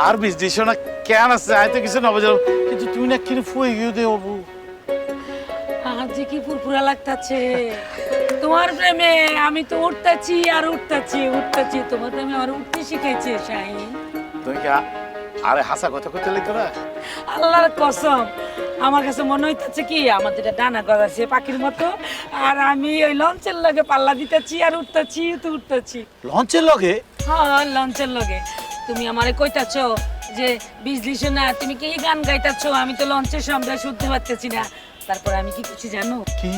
আর বিষ দিছ না কেন আছে আয় তো কিছু না বুঝলাম কিন্তু তুমি না কিনে ফুয়ে গিয়ে দে অবু আজ যে কি ফুরফুরা লাগতাছে তোমার প্রেমে আমি তো উঠতাছি আর উঠতাছি তোমার প্রেমে আর উঠতে শিখাইছে শাহিন। তুমি কি আরে হাসা কথা কইতে লাগতো না আল্লাহর কসম আমার কাছে মনে হইতেছে কি আমার যেটা ডানা গজাছে পাখির মতো আর আমি ওই লঞ্চের লগে পাল্লা দিতেছি আর উঠতেছি। লঞ্চের লগে হ্যাঁ লঞ্চের লগে তুমি আমারে কইতাছো যে বিজলি শোনা তুমি কি গান গাইতাছো আমি তো লঞ্চের সামনে শুনতে পারতেছি না। তারপর আমি কি করছি জানো কি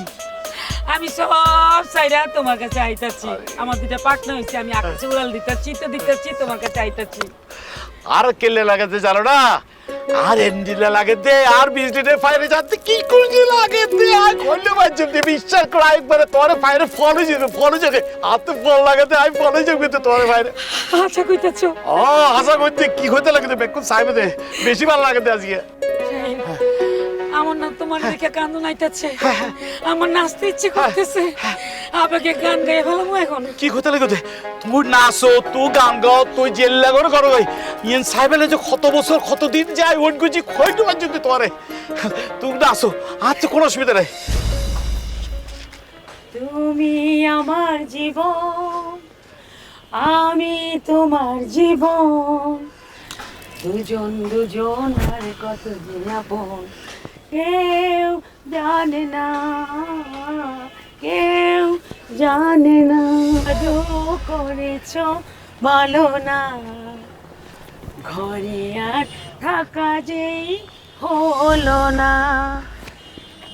আমি সব সাইরা তোমার কাছে আইতাছি আমার দুটা পাকনা হইছে আমি আকাশে উড়াল দিতাছি তোমার কাছে আইতাছি। আর কেলে লাগাতে জানো না আর এন্ডিলে লাগাতে আর বিজলিতে ফায়ারে যাতে কি করতে লাগাতে আর কইলে বাজে দে বিশ্বাস কর একবারে তোরে ফায়ারে ফলো যাবে আর তো ফল লাগাতে আমি ফলো যাবে তো তোরে ফায়ারে আচ্ছা কইতাছো ও আশা করতে কি হইতে লাগাতে বেকুন সাইবে দে বেশি ভালো লাগাতে আজকে আমার না তোমার দেখে কান্দন আইতাছে আমার নাচতে ইচ্ছে করতেছে আবেগে গান গাইয়া ফেলামু এখন। কি হইতে লাগাতে তুই নাচো তুই গান গাও তুই জেল লাগো করো ভাই ইয়েন সাইবেলে যে কত বছর কত দিন যায় ওন কুজি কইতে বাজে দে তোরে তুই নাচো আচ্ছা কোনো অসুবিধা নাই। তুমি আমার জীবন আমি তোমার জীবন দুজন আর কত দিন আপন কেউ জানে না আদৌ করেছ বলো না ঘরে আর থাকা যেই হলো না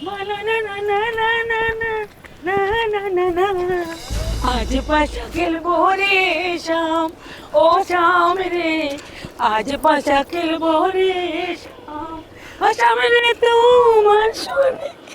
বলো না না না না না না না না না না আজ পাশা খেলবো রে শাম ও শাম রে আজ পাশা খেলবো রে শাম ও শাম রে তোমার শুনে